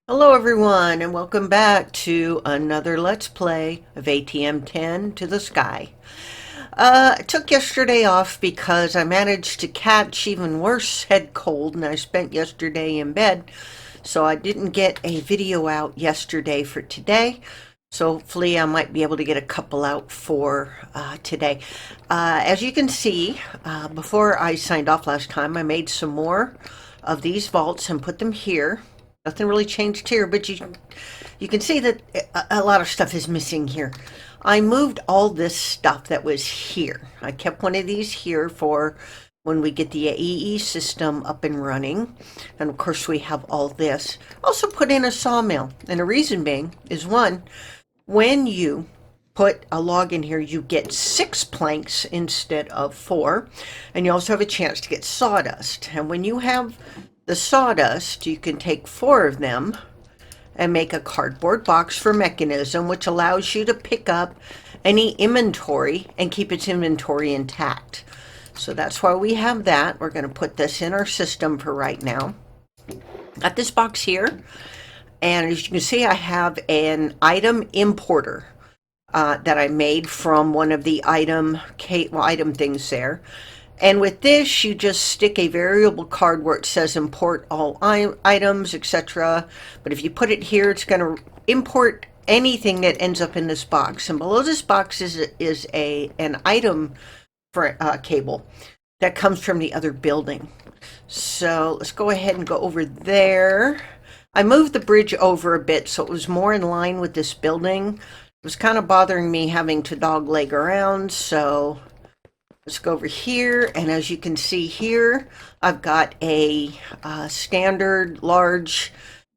Hello everyone and welcome back to another Let's Play of ATM10 to the sky. I took yesterday off because I managed to catch even worse head cold and I spent yesterday in bed. So I didn't get a video out yesterday for today. So hopefully I might be able to get a couple out for today. As you can see, before I signed off last time, I made some more of these vaults and put them here. Nothing really changed here, but you can see that a lot of stuff is missing here. I moved all this stuff that was here. I kept one of these here for when we get the AE system up and running. And of course we have all this. Also put in a sawmill. And the reason being is one, when you put a log in here, you get 6 planks instead of 4. And you also have a chance to get sawdust. And when you have the sawdust, you can take 4 of them and make a cardboard box for mechanism, which allows you to pick up any inventory and keep its inventory intact. So that's why we have that. We're going to put this in our system for right now. Got this box here, and as you can see, I have an item importer that I made from one of the item things there. And with this, you just stick a variable card where it says import all items, etc. But if you put it here, it's going to import anything that ends up in this box. And below this box is an item for cable that comes from the other building. So let's go ahead and go over there. I moved the bridge over a bit so it was more in line with this building. It was kind of bothering me having to dogleg around, so let's go over here, and as you can see here, I've got a standard large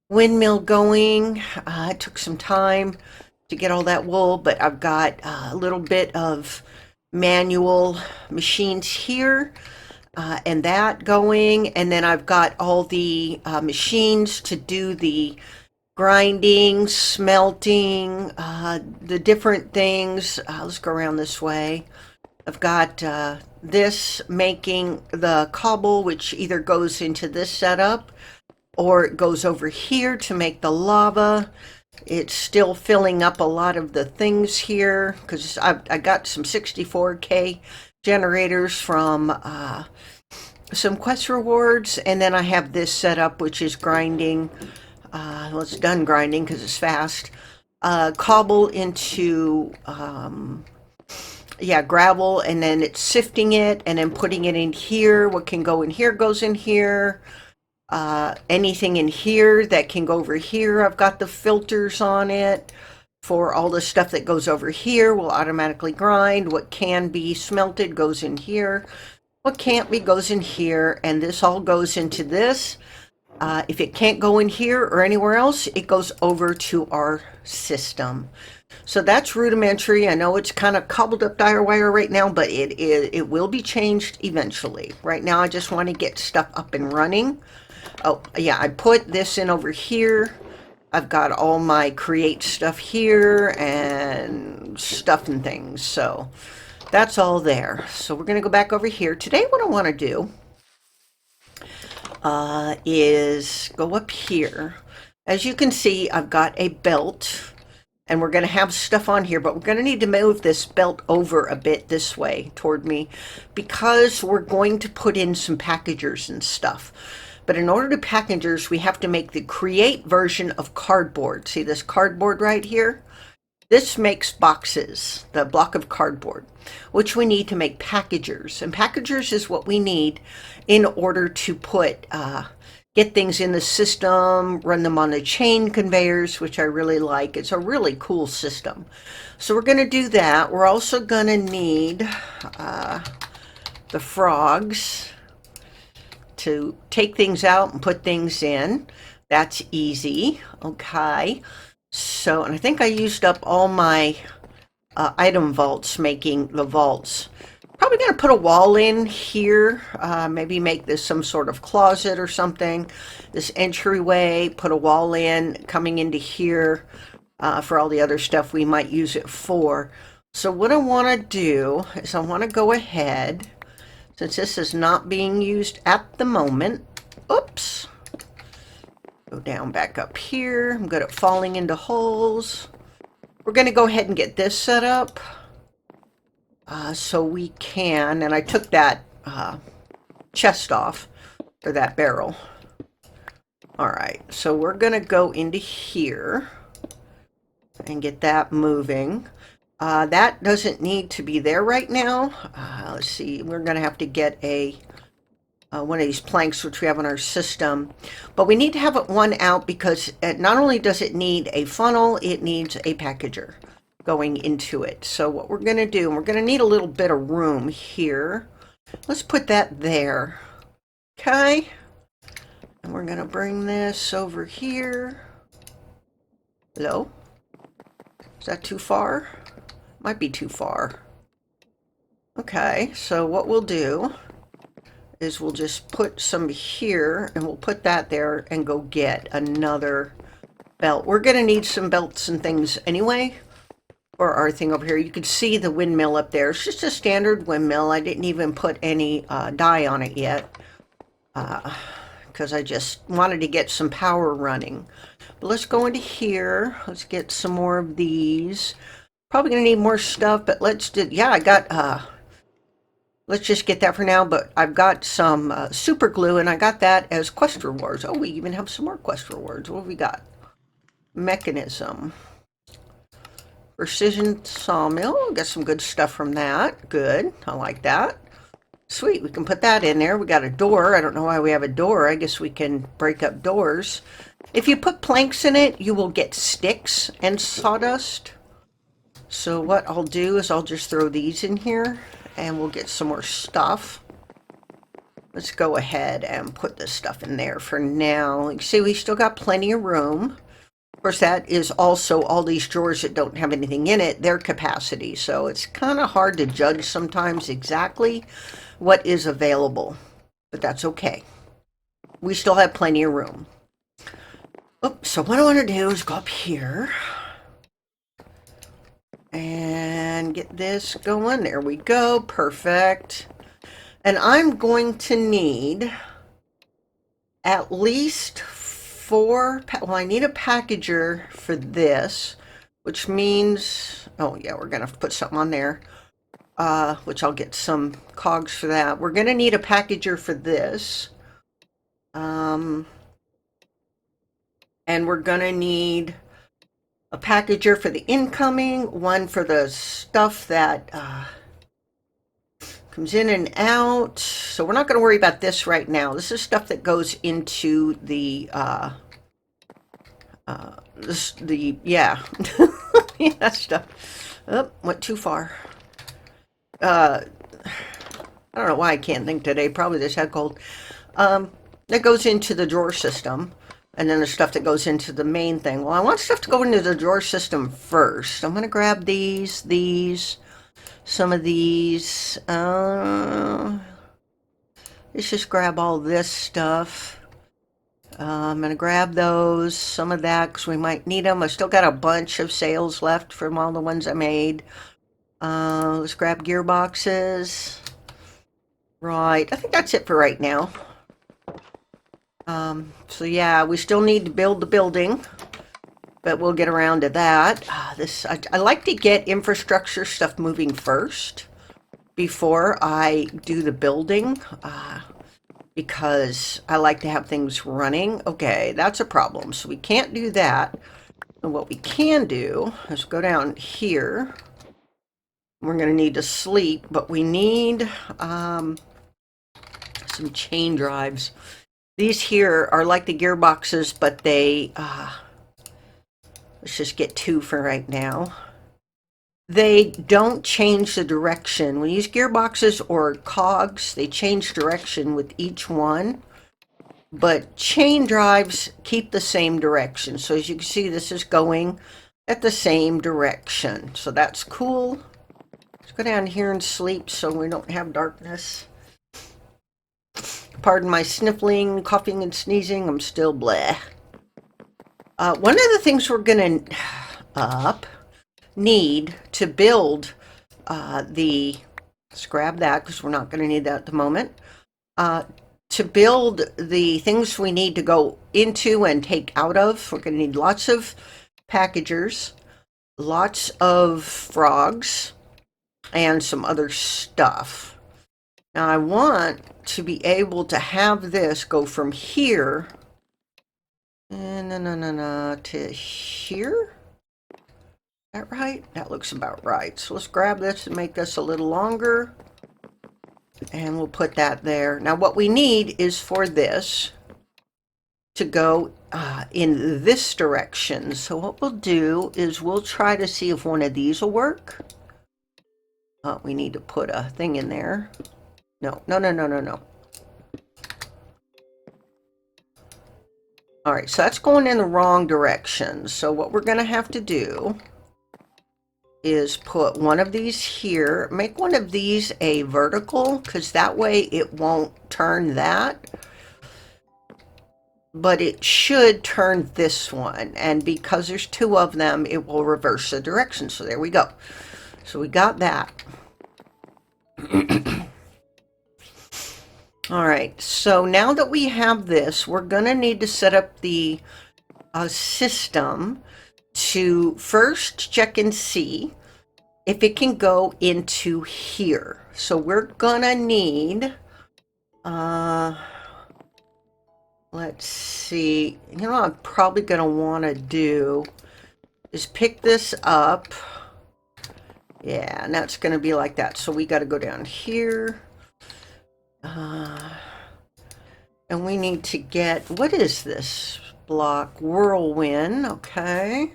windmill going. It took some time to get all that wool, but I've got a little bit of manual machines here and that going, and then I've got all the machines to do the grinding, smelting, the different things. Let's go around this way. I've got this making the cobble, which either goes into this setup or it goes over here to make the lava. It's still filling up a lot of the things here because I got some 64K generators from some quest rewards, and then I have this setup which is grinding. Well, it's done grinding because it's fast. Cobble into gravel, and then it's sifting it and then putting it in here. What can go in here goes in here. Anything in here that can go over here, I've got the filters on it for all the stuff that goes over here will automatically grind. What can be smelted goes in here. What can't be goes in here, and this all goes into this. If it can't go in here or anywhere else, it goes over to our system. So that's rudimentary. I know it's kind of cobbled up dire wire right now, but it will be changed eventually. Right now, I just want to get stuff up and running. Oh, yeah, I put this in over here. I've got all my create stuff here and stuff and things. So that's all there. So we're going to go back over here. Today, what I want to do is go up here. As you can see, I've got a belt. And we're going to have stuff on here, but we're going to need to move this belt over a bit this way toward me because we're going to put in some packagers and stuff. But in order to packagers, we have to make the create version of cardboard. See this cardboard right here? This makes boxes, the block of cardboard, which we need to make packagers. And packagers is what we need in order to put get things in the system, run them on the chain conveyors, which I really like. It's a really cool system. So we're going to do that. We're also going to need the frogs to take things out and put things in. That's easy. Okay. So, and I think I used up all my item vaults making the vaults. Probably going to put a wall in here, maybe make this some sort of closet or something. This entryway, put a wall in, coming into here for all the other stuff we might use it for. So what I want to do is I want to go ahead, since this is not being used at the moment. Oops. Go down back up here. I'm good at falling into holes. We're going to go ahead and get this set up so we can, and I took that chest off for that barrel. All right, so we're going to go into here and get that moving. That doesn't need to be there right now. Let's see, we're going to have to get a one of these planks which we have in our system, but we need to have it one out because not only does it need a funnel, it needs a packager going into it. So what we're going to do, and we're going to need a little bit of room here. Let's put that there. Okay. And we're going to bring this over here. Hello? Is that too far? Might be too far. Okay, so what we'll do is we'll just put some here and we'll put that there and go get another belt. We're going to need some belts and things anyway for our thing over here. You can see the windmill up there. It's just a standard windmill. I didn't even put any dye on it yet because I just wanted to get some power running. But let's go into here. Let's get some more of these. Probably going to need more stuff, but let's do, yeah, I got, let's just get that for now, but I've got some super glue, and I got that as quest rewards. Oh, we even have some more quest rewards. What have we got? Mechanism. Precision sawmill. Got some good stuff from that. Good. I like that. Sweet. We can put that in there. We got a door. I don't know why we have a door. I guess we can break up doors. If you put planks in it, you will get sticks and sawdust. So what I'll do is I'll just throw these in here and we'll get some more stuff. Let's go ahead and put this stuff in there for now. You see, we still got plenty of room. Of course, that is also all these drawers that don't have anything in it, their capacity. So it's kind of hard to judge sometimes exactly what is available, but that's okay. We still have plenty of room. Oops, so what I want to do is go up here and get this going. There we go. Perfect. And I'm going to need at least 4, well, I need a packager for this, which means, oh yeah, we're going to put something on there, which I'll get some cogs for that. We're going to need a packager for this. And we're going to need a packager for the incoming, one for the stuff that comes in and out. So we're not going to worry about this right now. This is stuff that goes into the yeah, yeah, stuff. Oh, went too far. I don't know why I can't think today. Probably this head cold. That goes into the drawer system. And then there's stuff that goes into the main thing. Well, I want stuff to go into the drawer system first. I'm going to grab these, some of these. Let's just grab all this stuff. I'm going to grab those, some of that, because we might need them. I still got a bunch of sales left from all the ones I made. Let's grab gearboxes. Right, I think that's it for right now. So yeah, we still need to build the building, but we'll get around to that. I like to get infrastructure stuff moving first before I do the building, because I like to have things running. Okay, that's a problem. So we can't do that. And what we can do is go down here. We're going to need to sleep, but we need some chain drives. These here are like the gearboxes, but they, let's just get 2 for right now. They don't change the direction. When you use gearboxes or cogs, they change direction with each one. But chain drives keep the same direction. So as you can see, this is going at the same direction. So that's cool. Let's go down here and sleep so we don't have darkness. Pardon my sniffling, coughing, and sneezing. I'm still bleh. One of the things we're going to need to build let's grab that because we're not going to need that at the moment. To build the things we need to go into and take out of, we're going to need lots of packagers, lots of frogs, and some other stuff. Now I want to be able to have this go from here to here. Is that right? That looks about right. So let's grab this and make this a little longer. And we'll put that there. Now what we need is for this to go in this direction. So what we'll do is we'll try to see if one of these will work. We need to put a thing in there. No. All right, so that's going in the wrong direction. So what we're going to have to do is put one of these here. Make one of these a vertical, because that way it won't turn that. But it should turn this one. And because there's two of them, it will reverse the direction. So there we go. So we got that. All right, so now that we have this, we're going to need to set up the system to first check and see if it can go into here. So we're going to need, let's see, you know what I'm probably going to want to do is pick this up. Yeah, and that's going to be like that. So we got to go down here. And we need to get, what is this block? Whirlwind, okay.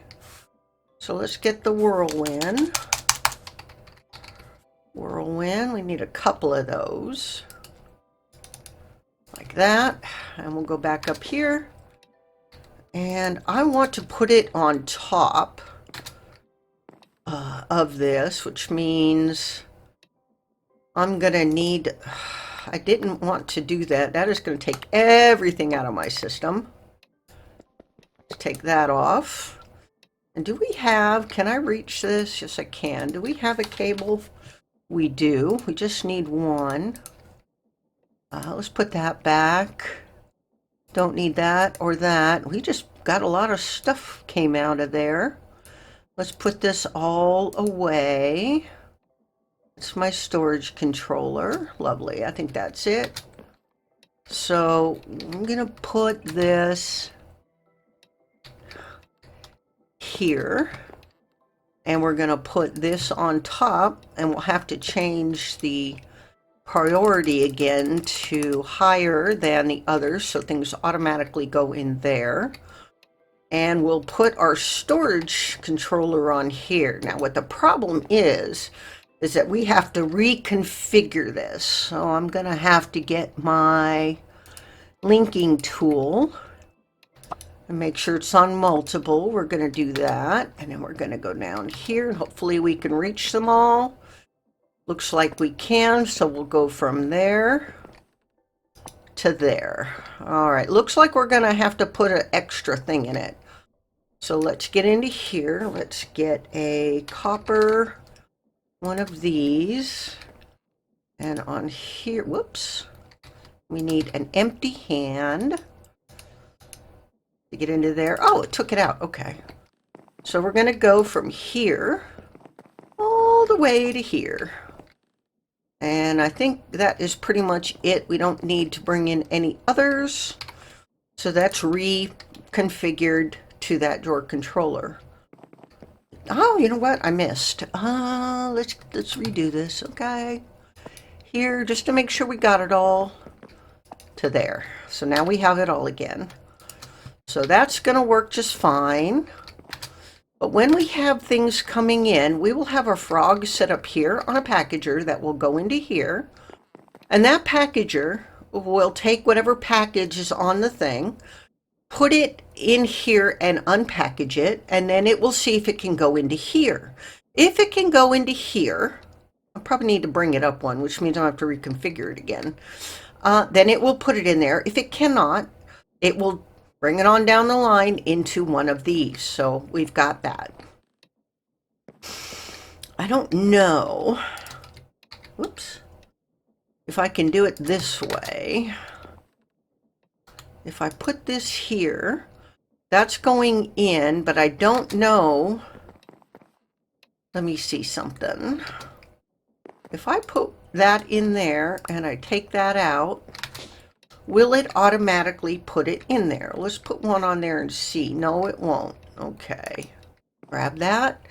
So let's get the whirlwind. Whirlwind, we need a couple of those. Like that. And we'll go back up here. And I want to put it on top of this, which means I'm going to need... I didn't want to do that. That is going to take everything out of my system. Let's take that off. And do we have, can I reach this? Yes, I can. Do we have a cable? We do. We just need one. Let's put that back. Don't need that or that. We just got a lot of stuff came out of there. Let's put this all away. It's my storage controller. Lovely. I think that's it. So I'm going to put this here. And we're going to put this on top. And we'll have to change the priority again to higher than the others. So things automatically go in there. And we'll put our storage controller on here. Now what the problem is that we have to reconfigure this. So I'm going to have to get my linking tool and make sure it's on multiple. We're going to do that. And then we're going to go down here. And hopefully we can reach them all. Looks like we can. So we'll go from there to there. All right. Looks like we're going to have to put an extra thing in it. So let's get into here. Let's get a copper... one of these, and on here, whoops, we need an empty hand to get into there. Oh, it took it out. Okay. So we're going to go from here all the way to here. And I think that is pretty much it. We don't need to bring in any others. So that's reconfigured to that drawer controller. Oh, you know what? I missed. Let's redo this, okay? Here, just to make sure we got it all to there. So now we have it all again. So that's going to work just fine. But when we have things coming in, we will have our frog set up here on a packager that will go into here. And that packager will take whatever package is on the thing, put it in here and unpackage it, and then it will see if it can go into here. If it can go into here, I probably need to bring it up one, which means I'll have to reconfigure it again. Then it will put it in there. If it cannot, it will bring it on down the line into one of these. So we've got that. I don't know, whoops, if I can do it this way. if I put this here, that's going in, but I don't know. Let me see something. If I put that in there and I take that out, will it automatically put it in there? Let's put one on there and see. No, it won't. Okay. Grab that.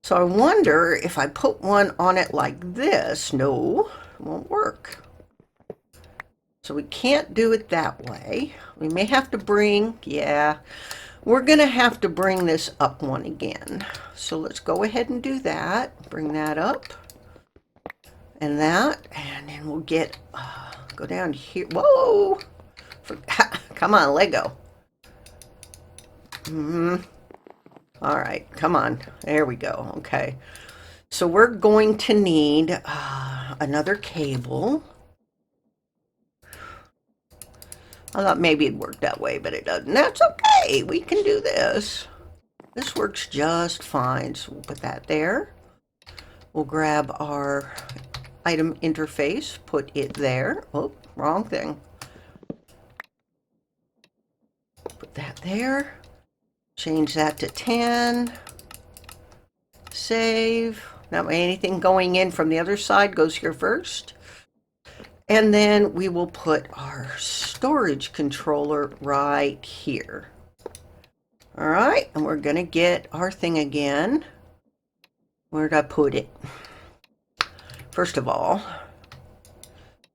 So I wonder if I put one on it like this. No, it won't work. So we can't do it that way. We may have to bring, yeah, we're going to have to bring this up one again. So let's go ahead and do that. Bring that up. And that, and then we'll get, go down here. Whoa! Come on, Lego. All right, come on. There we go. Okay. So we're going to need another cable. I thought maybe it'd work that way, but it doesn't. That's okay. We can do this. This works just fine. So we'll put that there. We'll grab our item interface, put it there. Oh, wrong thing. Put that there. Change that to 10. Save. That way anything going in from the other side goes here first. And then we will put our storage controller right here. All right, and we're going to get our thing again. Where did I put it? First of all,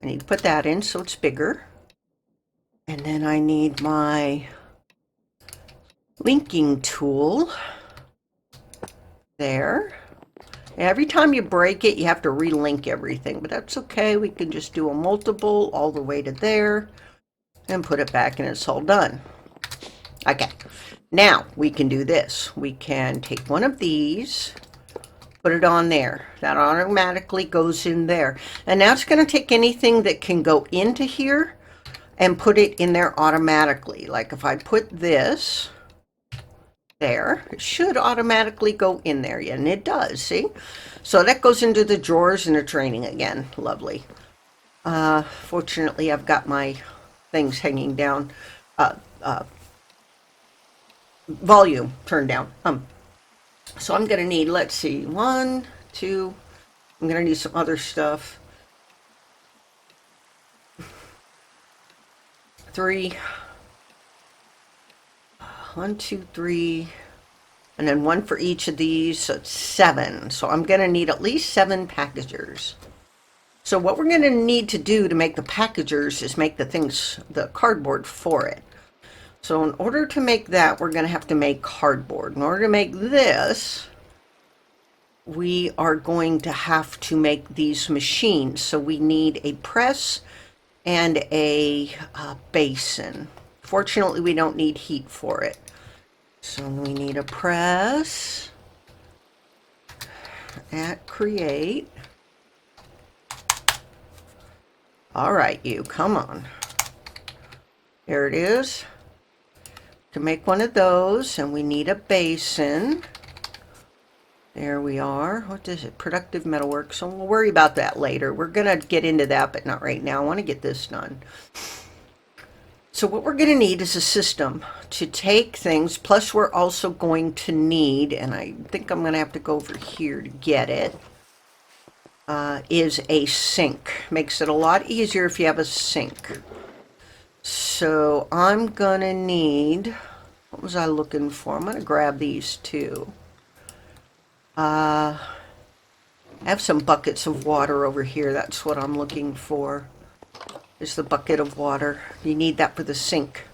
I need to put that in so it's bigger. And then I need my linking tool there. Every time you break it, you have to relink everything, but that's okay. We can just do a multiple all the way to there and put it back and it's all done. Okay, now we can do this. We can take one of these, put it on there. That automatically goes in there. And now it's going to take anything that can go into here and put it in there automatically. Like if I put this there, it should automatically go in there, and it does. See, so that goes into the drawers and the training again. Lovely. Fortunately, I've got my things hanging down, volume turned down. So I'm gonna need, let's see, 1, 2. I'm gonna need some other stuff. 3. 1, 2, 3, and then 1 for each of these, so it's 7. So I'm going to need at least 7 packagers. So what we're going to need to do to make the packagers is make the things, the cardboard for it. So in order to make that, we're going to have to make cardboard. In order to make this, we are going to have to make these machines. So we need a press and a basin. Fortunately, we don't need heat for it. So we need a press at create. All right, you, come on. There it is. To make one of those, and we need a basin. There we are. What is it? Productive metalwork. So we'll worry about that later. We're going to get into that, but not right now. I want to get this done. So what we're going to need is a system to take things, plus we're also going to need, and I think I'm going to have to go over here to get it, is a sink. Makes it a lot easier if you have a sink. So I'm going to need, what was I looking for? I'm going to grab these two. I have some buckets of water over here. That's what I'm looking for. Is the bucket of water. You need that for the sink.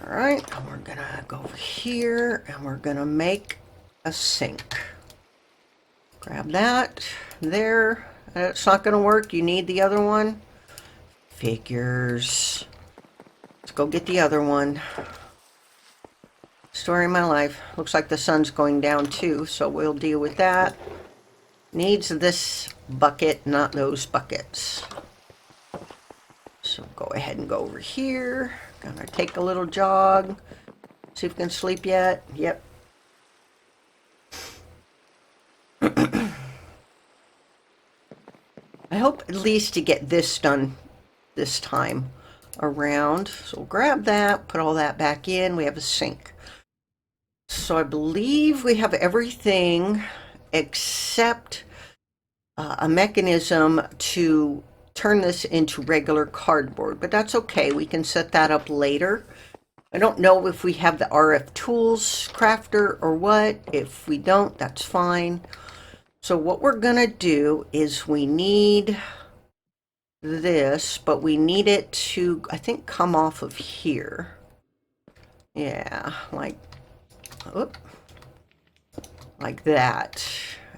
All right, and we're gonna go over here and we're gonna make a sink. Grab that there. It's not gonna work. You need the other one. Figures. Let's go get the other one. Story of my life. Looks like the sun's going down too, so we'll deal with that. Needs this bucket, not those buckets. So go ahead and go over here. Gonna take a little jog. See if we can sleep yet. Yep. I hope at least to get this done this time. around. So we'll grab that, put all that back in. We have a sink. So I believe we have everything except a mechanism to turn this into regular cardboard, but that's okay. We can set that up later. I don't know if we have the RF tools crafter or what. If we don't, that's fine. So what we're gonna do is we need this, but we need it to, I think, come off of here. Yeah, like that.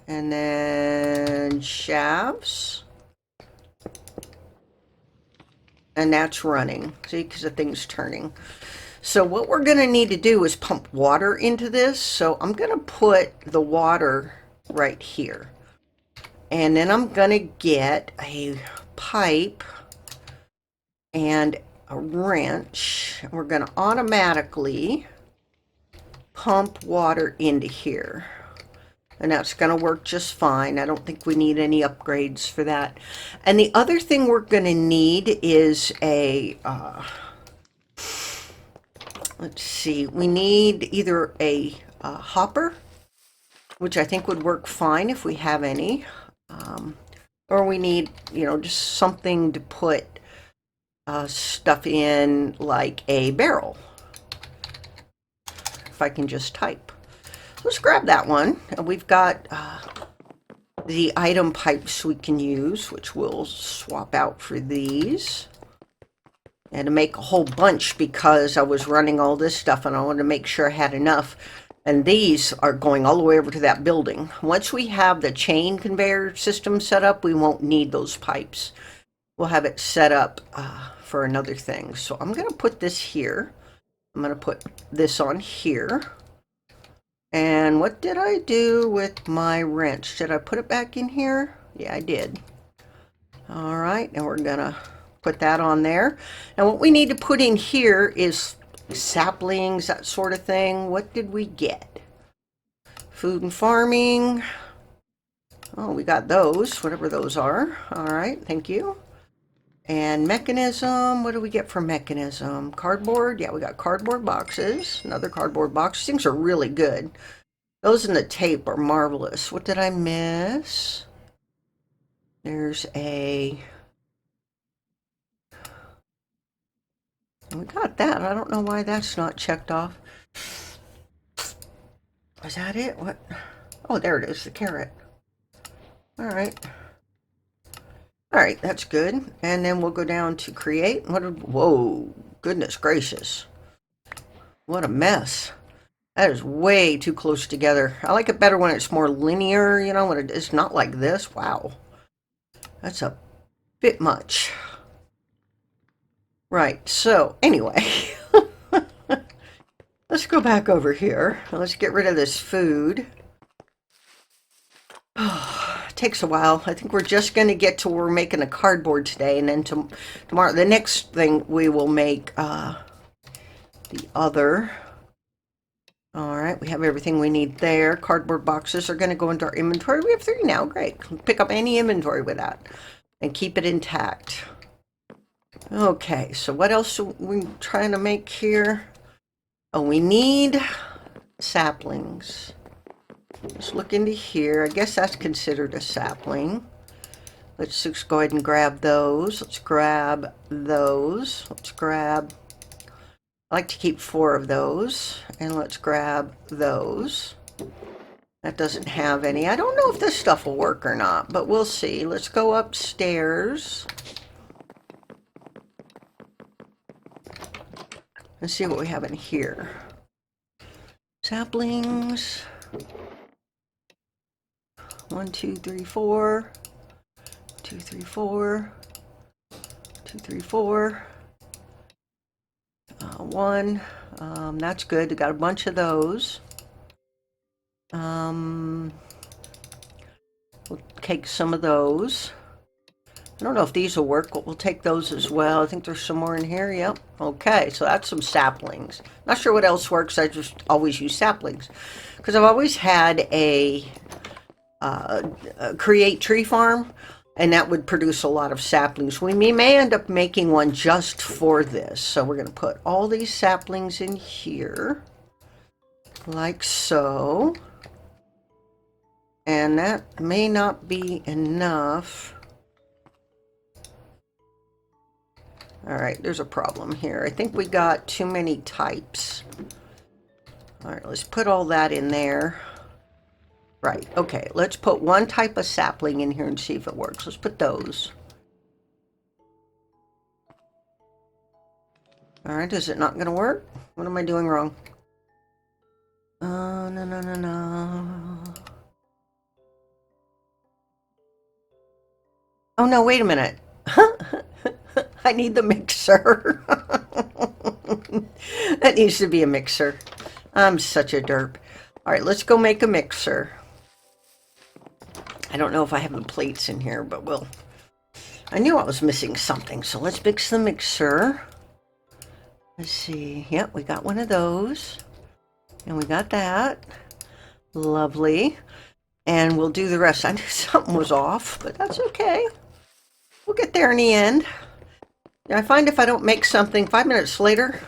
And then shafts. And that's running, see, because the thing's turning. So what we're going to need to do is pump water into this. So I'm going to put the water right here. And then I'm going to get a pipe and a wrench. We're going to automatically pump water into here. And that's going to work just fine. I don't think we need any upgrades for that. And the other thing we're going to need is a, let's see, we need either a hopper, which I think would work fine if we have any, or we need, just something to put stuff in, like a barrel, if I can just type. Let's grab that one. And we've got the item pipes we can use, which we'll swap out for these. And to make a whole bunch, because I was running all this stuff and I wanted to make sure I had enough. And these are going all the way over to that building. Once we have the chain conveyor system set up, we won't need those pipes. We'll have it set up for another thing. So I'm going to put this here. I'm going to put this on here. And what did I do with my wrench? Did I put it back in here? Yeah, I did. All right, and we're gonna put that on there. And what we need to put in here is saplings, that sort of thing. What did we get? Food and farming. Oh, we got those, whatever those are. All right, thank you. And mechanism, what do we get for mechanism? Cardboard, yeah, we got cardboard boxes, another cardboard box. Things are really good. Those and the tape are marvelous. What did I miss? There's we got that. I don't know why that's not checked off. Was that it? What? Oh, there it is, the carrot. All right. All right, that's good. And then we'll go down to create. Whoa, goodness gracious. What a mess. That is way too close together. I like it better when it's more linear, when it's not like this. Wow. That's a bit much. Right, so anyway. Let's go back over here. Let's get rid of this food. Takes a while. I think we're just going to get to where we're making a cardboard today, and then tomorrow, the next thing we will make the other. All right, we have everything we need there. Cardboard boxes are going to go into our inventory. We have 3 now. Great. Pick up any inventory with that and keep it intact. Okay, so what else are we trying to make here? Oh, we need saplings. Let's look into here. I guess that's considered a sapling. Let's just go ahead and grab those. Let's grab those. Let's grab, I like to keep 4 of those. And let's grab those. That doesn't have any. I don't know if this stuff will work or not, but we'll see. Let's go upstairs. Let's see what we have in here. Saplings. 1, 2, 3, 4. 2, 3, 4. 2, 3, 4. 1. That's good. We got a bunch of those. We'll take some of those. I don't know if these will work, but we'll take those as well. I think there's some more in here. Yep. Okay, so that's some saplings. Not sure what else works. I just always use saplings because I've always had a create tree farm, and that would produce a lot of saplings. We may end up making one just for this. So we're going to put all these saplings in here, like so. And that may not be enough. All right, there's a problem here. I think we got too many types. All right, let's put all that in there. Right, okay, let's put one type of sapling in here and see if it works. Let's put those. All right, is it not going to work? What am I doing wrong? No. Oh, no, wait a minute. I need the mixer. That needs to be a mixer. I'm such a derp. All right, let's go make a mixer. I don't know if I have the plates in here, but we'll... I knew I was missing something, so let's mix the mixer. Let's see. Yep, we got one of those. And we got that. Lovely. And we'll do the rest. I knew something was off, but that's okay. We'll get there in the end. I find if I don't make something 5 minutes later,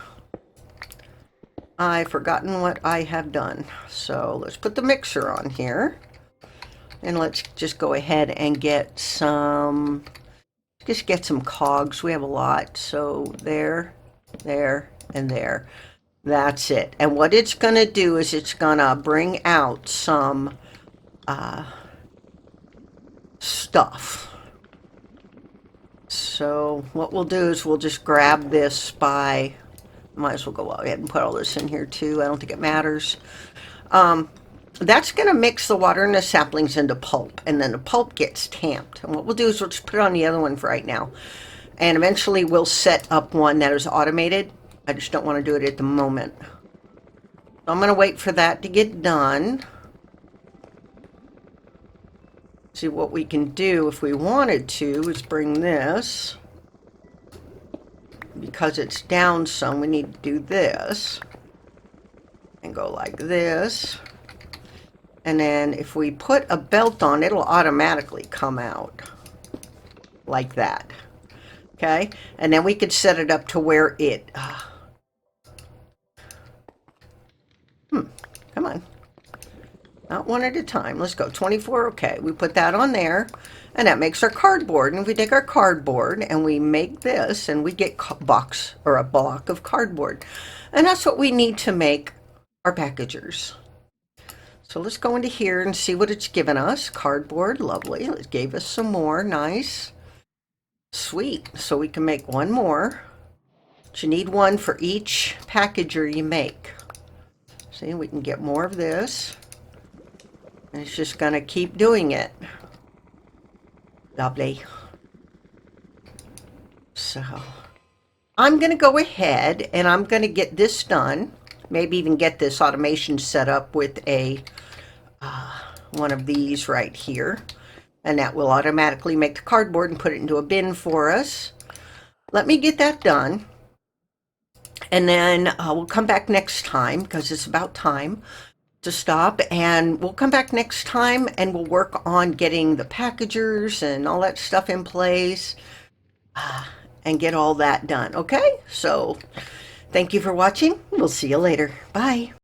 I've forgotten what I have done. So let's put the mixer on here. And let's just go ahead and get some, just get some cogs. We have a lot. So there, there, and there. That's it. And what it's going to do is it's going to bring out some stuff. So what we'll do is we'll just grab this by, might as well go ahead and put all this in here too. I don't think it matters. That's going to mix the water and the saplings into pulp, and then the pulp gets tamped. And what we'll do is we'll just put it on the other one for right now. And eventually we'll set up one that is automated. I just don't want to do it at the moment. So I'm going to wait for that to get done. See what we can do if we wanted to is bring this. Because it's down some, we need to do this. And go like this. And then if we put a belt on, it'll automatically come out. Like that. Okay? And then we could set it up to where it... Come on. Not one at a time. Let's go. 24. Okay. We put that on there. And that makes our cardboard. And if we take our cardboard and we make this, and we get a box or a block of cardboard. And that's what we need to make our packagers. So let's go into here and see what it's given us. Cardboard. Lovely. It gave us some more. Nice. Sweet. So we can make one more. But you need one for each packager you make. See, we can get more of this. And it's just going to keep doing it. Lovely. So, I'm going to go ahead and I'm going to get this done. Maybe even get this automation set up with a one of these right here. And that will automatically make the cardboard and put it into a bin for us. Let me get that done. And then we'll come back next time because it's about time to stop. And we'll come back next time and we'll work on getting the packagers and all that stuff in place and get all that done. Okay? So thank you for watching. We'll see you later. Bye.